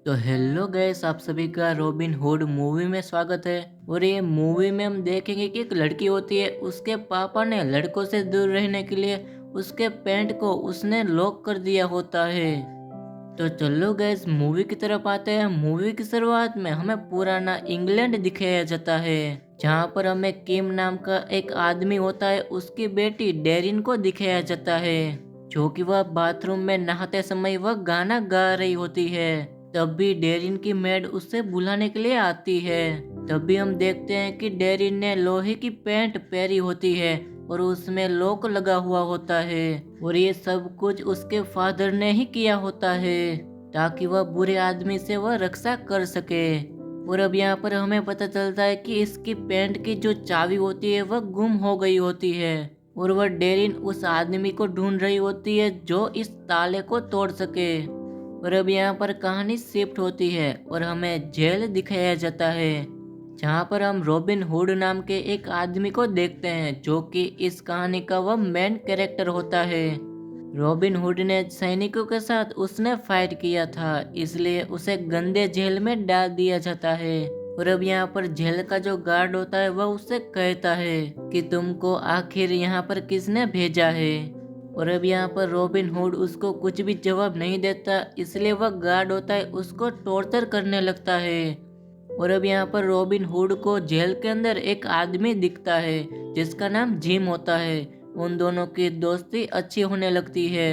तो hello guys, आप सभी का रॉबिन हुड मूवी में स्वागत है। और ये मूवी में हम देखेंगे कि एक लड़की होती है, उसके पापा ने लड़कों से दूर रहने के लिए उसके पैंट को उसने लॉक कर दिया होता है। तो चलो गैस, मूवी की तरफ आते हैं। मूवी की शुरुआत में हमें पुराना इंग्लैंड दिखाया जाता है, जहाँ पर हमें किम नाम का एक आदमी होता है, उसकी बेटी डेरिन को दिखाया जाता है, जो कि वह बाथरूम में नहाते समय वह गाना गा रही होती है। तब भी डेरिन की मेड उससे बुलाने के लिए आती है। तब भी हम देखते हैं कि डेरिन ने लोहे की पैंट पहनी होती है और उसमें लॉक लगा हुआ होता है। और ये सब कुछ उसके फादर ने ही किया होता है, ताकि वह बुरे आदमी से वह रक्षा कर सके। और अब यहाँ पर हमें पता चलता है कि इसकी पैंट की जो चाबी होती है वह गुम हो गई होती है, और वह डेरिन उस आदमी को ढूंढ रही होती है जो इस ताले को तोड़ सके। और अब यहाँ पर कहानी शिफ्ट होती है और हमें जेल दिखाया जाता है, जहाँ पर हम रॉबिन हुड नाम के एक आदमी को देखते हैं, जो कि इस कहानी का वह मेन कैरेक्टर होता है। रॉबिन हुड ने सैनिकों के साथ उसने फाइट किया था, इसलिए उसे गंदे जेल में डाल दिया जाता है। और अब यहाँ पर जेल का जो गार्ड होता है वह उससे कहता है कि तुमको आखिर यहाँ पर किसने भेजा है। और अब यहाँ पर रॉबिन हुड उसको कुछ भी जवाब नहीं देता, इसलिए वह गार्ड होता है उसको टॉर्चर करने लगता है। और अब यहाँ पर रॉबिन हुड को जेल के अंदर एक आदमी दिखता है, जिसका नाम जिम होता है। उन दोनों की दोस्ती अच्छी होने लगती है।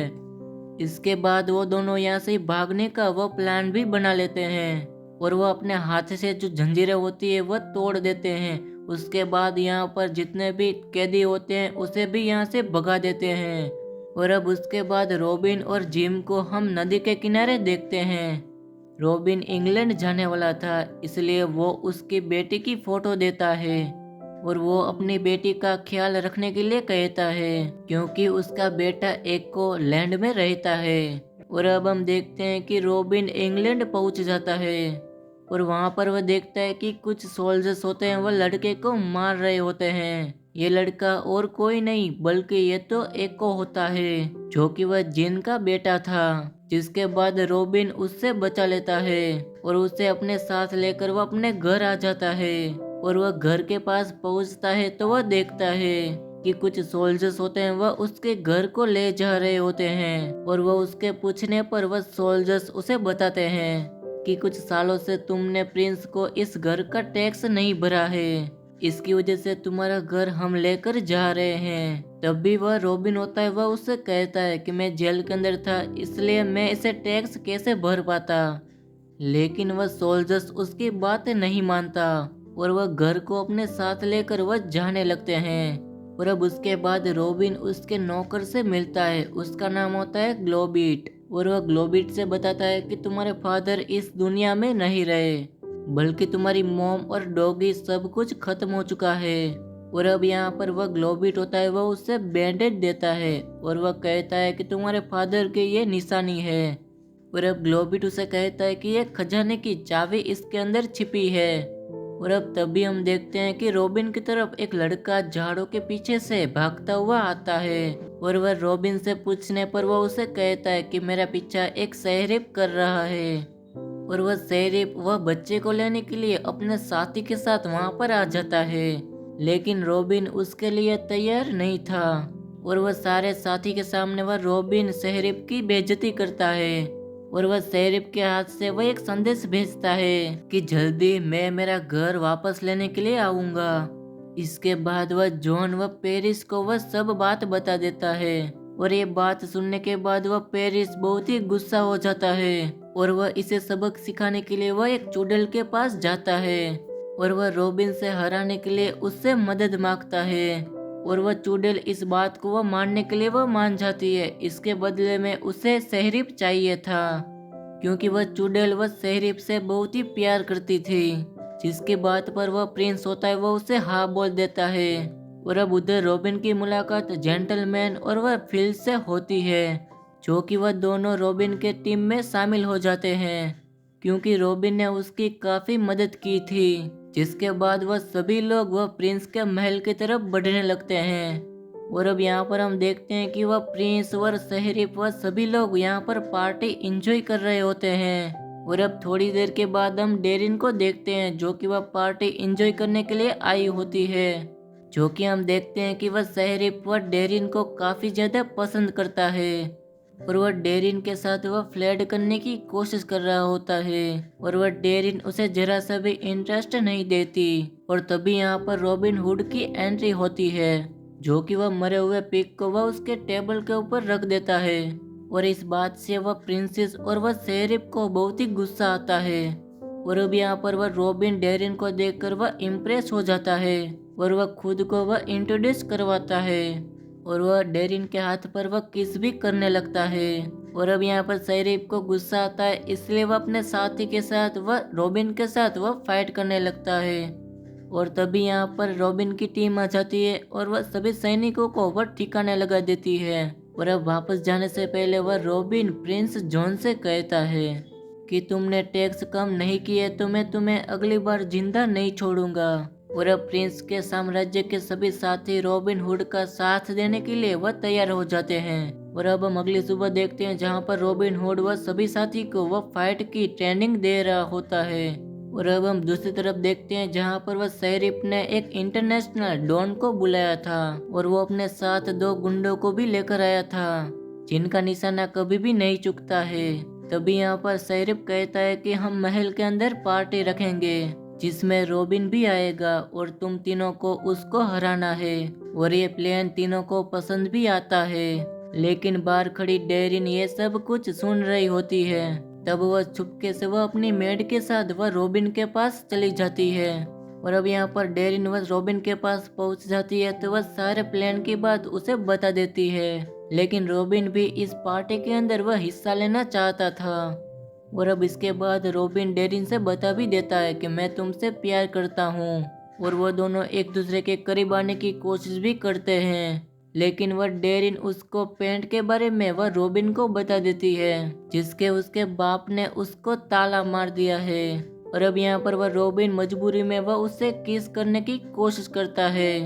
इसके बाद वो दोनों यहाँ से भागने का वो प्लान भी बना लेते हैं, और वो अपने हाथ से जो जंजीरें होती है वह तोड़ देते हैं। उसके बाद यहाँ पर जितने भी कैदी होते हैं उसे भी यहाँ से भगा देते हैं। और अब उसके बाद रॉबिन और जिम को हम नदी के किनारे देखते हैं। रॉबिन इंग्लैंड जाने वाला था, इसलिए वो उसकी बेटी की फोटो देता है, और वो अपनी बेटी का ख्याल रखने के लिए कहता है, क्योंकि उसका बेटा एक को लैंड में रहता है। और अब हम देखते हैं कि रॉबिन इंग्लैंड पहुंच जाता है, और वहां पर वह देखता है कि कुछ सोल्जर्स होते हैं, वह लड़के को मार रहे होते हैं। ये लड़का और कोई नहीं बल्कि ये तो एको होता है, जो कि वह जिन का बेटा था। जिसके बाद रॉबिन उससे बचा लेता है और उसे अपने साथ लेकर वह अपने घर आ जाता है। और वह घर के पास पहुंचता है तो वह देखता है कि कुछ सोल्जर्स होते हैं, वह उसके घर को ले जा रहे होते हैं। और वह उसके पूछने पर वह सोल्जर्स उसे बताते हैं कि कुछ सालों से तुमने प्रिंस को इस घर का टैक्स नहीं भरा है, इसकी वजह से तुम्हारा घर हम लेकर जा रहे हैं। तब भी वह रॉबिन होता है, वह उससे कहता है कि मैं जेल के अंदर था, इसलिए मैं इसे टैक्स कैसे भर पाता। लेकिन वह सोल्जर्स उसकी बात नहीं मानता, और वह घर को अपने साथ लेकर वह जाने लगते हैं। और अब उसके बाद रॉबिन उसके नौकर से मिलता है, उसका नाम होता है ग्लोबिट। और वह ग्लोबिट से बताता है कि तुम्हारे फादर इस दुनिया में नहीं रहे, बल्कि तुम्हारी मॉम और डॉगी सब कुछ खत्म हो चुका है। और अब यहाँ पर वह ग्लोबिट होता है, वह उससे बैंडेज देता है, और वह कहता है कि तुम्हारे फादर की ये निशानी है। और अब ग्लोबिट उसे कहता है कि ये खजाने की चाबी इसके अंदर छिपी है। और अब तभी हम देखते हैं कि रॉबिन की तरफ एक लड़का झाड़ों के पीछे से भागता हुआ आता है, और वह रॉबिन से पूछने पर वह उसे कहता है कि मेरा पीछा एक शहरीफ कर रहा है। और वह शरीफ वह बच्चे को लेने के लिए अपने साथी के साथ वहां पर आ जाता है, लेकिन रॉबिन उसके लिए तैयार नहीं था। और वह सारे साथी के सामने वह रॉबिन शरीफ की बेइज्जती करता है, और वह शरीफ के हाथ से वह एक संदेश भेजता है कि जल्दी मैं मेरा घर वापस लेने के लिए आऊंगा। इसके बाद वह जॉन व पेरिस को वह सब बात बता देता है, और ये बात सुनने के बाद वह पेरिस बहुत ही गुस्सा हो जाता है, और वह इसे सबक सिखाने के लिए वह एक चुड़ैल के पास जाता है, और वह रॉबिन से हराने के लिए उससे मदद मांगता है। और वह चुड़ैल इस बात को वह मानने के लिए वह मान जाती है। इसके बदले में उसे शहरीफ चाहिए था, क्योंकि वह चुड़ैल वह शहरीफ से बहुत ही प्यार करती थी। जिसकी बात पर वह प्रिंस होता है, वह उसे हाँ बोल देता है। और अब उधर रॉबिन की मुलाकात जेंटलमैन और वह फिल से होती है, जो कि वह दोनों रॉबिन के टीम में शामिल हो जाते हैं, क्योंकि रॉबिन ने उसकी काफी मदद की थी। जिसके बाद वह सभी लोग वह प्रिंस के महल की तरफ बढ़ने लगते हैं। और अब यहाँ पर हम देखते हैं कि वह प्रिंस और शहरीफ वह सभी लोग यहाँ पर पार्टी एंजॉय कर रहे होते हैं। और अब थोड़ी देर के बाद हम डेरिन को देखते हैं जो कि वह पार्टी एंजॉय करने के लिए आई होती है। जो कि हम देखते हैं कि वह शहरीफ वह डेरिन को काफ़ी ज़्यादा पसंद करता है और वह डेरिन के साथ वह फ्लर्ट करने की कोशिश कर रहा होता है और वह डेरिन उसे जरा सा भी इंटरेस्ट नहीं देती। और तभी यहाँ पर रॉबिन हुड की एंट्री होती है जो कि वह मरे हुए पिग को वह उसके टेबल के ऊपर रख देता है और इस बात से वह प्रिंसेस और वह शेरिफ को बहुत ही गुस्सा आता है। और अब यहाँ पर वह रॉबिन डेरिन को देखकर वह इम्प्रेस हो जाता है और वह खुद को वह इंट्रोड्यूस करवाता है और वह डेरिन के हाथ पर वह किस भी करने लगता है। और अब यहाँ पर शेरिफ को गुस्सा आता है इसलिए वह अपने साथी के साथ वह रॉबिन के साथ वह फाइट करने लगता है। और तभी यहाँ पर रॉबिन की टीम आ जाती है और वह सभी सैनिकों को वह ठिकाने लगा देती है। और अब वापस जाने से पहले वह रॉबिन प्रिंस जॉन से कहता है कि तुमने टैक्स कम नहीं किए तो मैं तुम्हें अगली बार जिंदा नहीं छोड़ूंगा। और अब प्रिंस के साम्राज्य के सभी साथी रॉबिन हुड का साथ देने के लिए वह तैयार हो जाते हैं। और अब हम अगली सुबह देखते हैं जहां पर रॉबिन हुड वह सभी साथी को वह फाइट की ट्रेनिंग दे रहा होता है। और अब हम दूसरी तरफ देखते हैं जहां पर वह शेरिफ ने एक इंटरनेशनल डॉन को बुलाया था और वो अपने साथ 2 गुंडों को भी लेकर आया था जिनका निशाना कभी भी नहीं चुकता है। तभी यहाँ पर शेरिफ कहता है कि हम महल के अंदर पार्टी रखेंगे जिसमें रॉबिन भी आएगा और तुम तीनों को उसको हराना है। और ये प्लान तीनों को पसंद भी आता है लेकिन बाहर खड़ी डेरिन ये सब कुछ सुन रही होती है। तब वह चुपके से वह अपनी मेड के साथ वह रॉबिन के पास चली जाती है। और अब यहाँ पर डेरिन वह रॉबिन के पास पहुंच जाती है तो वह सारे प्लान की बात उसे बता देती है लेकिन रॉबिन भी इस पार्टी के अंदर वह हिस्सा लेना चाहता था। और अब इसके बाद रॉबिन डेरिन से बता भी देता है कि मैं तुमसे प्यार करता हूँ और वो दोनों एक दूसरे के करीब आने की कोशिश भी करते हैं। लेकिन वह डेरिन उसको पेंट के बारे में वह रॉबिन को बता देती है जिसके उसके बाप ने उसको ताला मार दिया है। और अब यहाँ पर वह रॉबिन मजबूरी में वह उससे किस करने की कोशिश करता है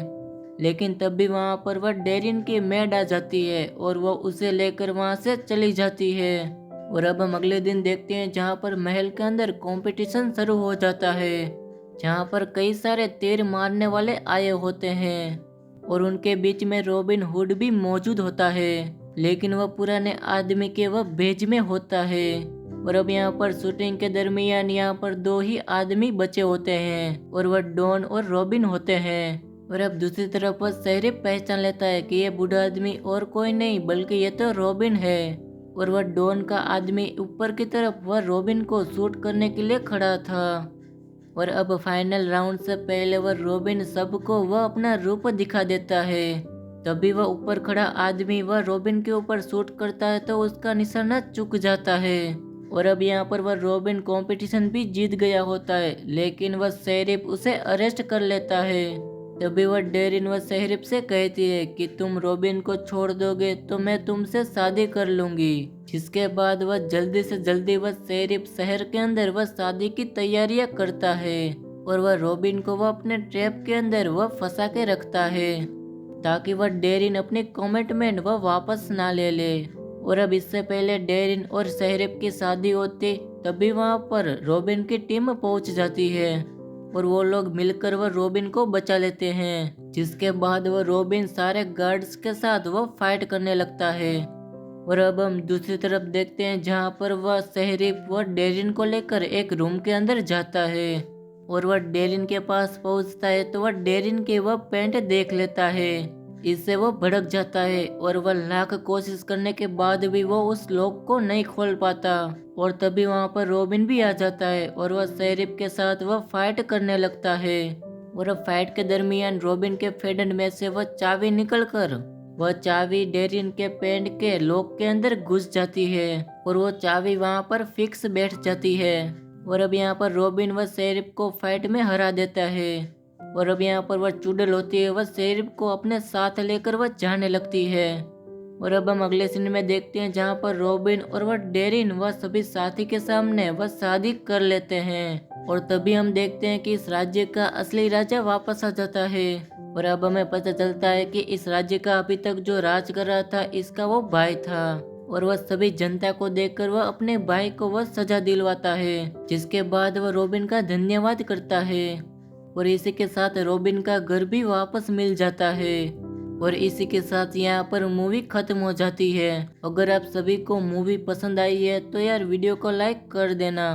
लेकिन तब भी वहाँ पर वह डेरिन की मेड आ जाती है और वह उसे लेकर वहाँ से चली जाती है। और अब हम अगले दिन देखते हैं जहाँ पर महल के अंदर कंपटीशन शुरू हो जाता है जहाँ पर कई सारे तीर मारने वाले आए होते हैं और उनके बीच में रॉबिन हुड भी मौजूद होता है लेकिन वह पुराने आदमी के वह भेज में होता है। और अब यहाँ पर शूटिंग के दरमियान यहाँ पर 2 ही आदमी बचे होते हैं और वह डॉन और रॉबिन होते हैं। और अब दूसरी तरफ वह शेरिफ पहचान लेता है कि यह बूढ़ा आदमी और कोई नहीं बल्कि ये तो रॉबिन है। और वह डॉन का आदमी ऊपर की तरफ वह रॉबिन को शूट करने के लिए खड़ा था। और अब फाइनल राउंड से पहले वह रॉबिन सबको वह अपना रूप दिखा देता है। तभी वह ऊपर खड़ा आदमी वह रॉबिन के ऊपर शूट करता है तो उसका निशाना चूक जाता है। और अब यहाँ पर वह रॉबिन कंपटीशन भी जीत गया होता है लेकिन वह शेरिफ उसे अरेस्ट कर लेता है। तभी वह डेरिन वह शेरिफ से कहती है कि तुम रॉबिन को छोड़ दोगे तो मैं तुमसे शादी कर लूंगी। जिसके बाद वह जल्दी से जल्दी वह शेरिफ शहर के अंदर वह शादी की तैयारियां करता है और वह रॉबिन को वह अपने ट्रैप के अंदर वह फंसा के रखता है ताकि वह डेरिन अपनी कमिटमेंट वह वापस ना ले ले। और अब इससे पहले डेरिन और शेरिफ की शादी होती तभी वहाँ पर रॉबिन की टीम पहुँच जाती है और वो लोग मिलकर वह रॉबिन को बचा लेते हैं। जिसके बाद वह रॉबिन सारे गार्ड्स के साथ वह फाइट करने लगता है। और अब हम दूसरी तरफ देखते हैं जहाँ पर वह शेरिफ वह डेरिन को लेकर एक रूम के अंदर जाता है और वह डेरिन के पास पहुँचता है तो वह डेरिन की वह पैंट देख लेता है। इससे वह भड़क जाता है और वह लाख कोशिश करने के बाद भी वो उस लॉक को नहीं खोल पाता। और तभी वहाँ पर रॉबिन भी आ जाता है और वह शेरिफ के साथ वह फाइट करने लगता है। और अब फाइट के दरमियान रॉबिन के फेडन में से वह चाबी निकलकर वह चाबी डेरिन के पैंट के लॉक के अंदर घुस जाती है और वो चाबी वहाँ पर फिक्स बैठ जाती है। और अब यहाँ पर रॉबिन वह शेरिफ को फाइट में हरा देता है। और अब यहाँ पर वह चुड़ैल होती है वह शेरिफ को अपने साथ लेकर वह जाने लगती है। और अब हम अगले सीन में देखते हैं जहाँ पर रॉबिन और वह डेरिन वह सभी साथी के सामने वह शादी कर लेते हैं। और तभी हम देखते हैं कि इस राज्य का असली राजा वापस आ जाता है। और अब हमें पता चलता है कि इस राज्य का अभी तक जो राज कर रहा था इसका वो भाई था। और वह सभी जनता को देखकर वह अपने भाई को वह सजा दिलवाता है, जिसके बाद वह रॉबिन का धन्यवाद करता है। और इसी के साथ रॉबिन का घर भी वापस मिल जाता है। और इसी के साथ यहाँ पर मूवी खत्म हो जाती है। अगर आप सभी को मूवी पसंद आई है तो यार वीडियो को लाइक कर देना।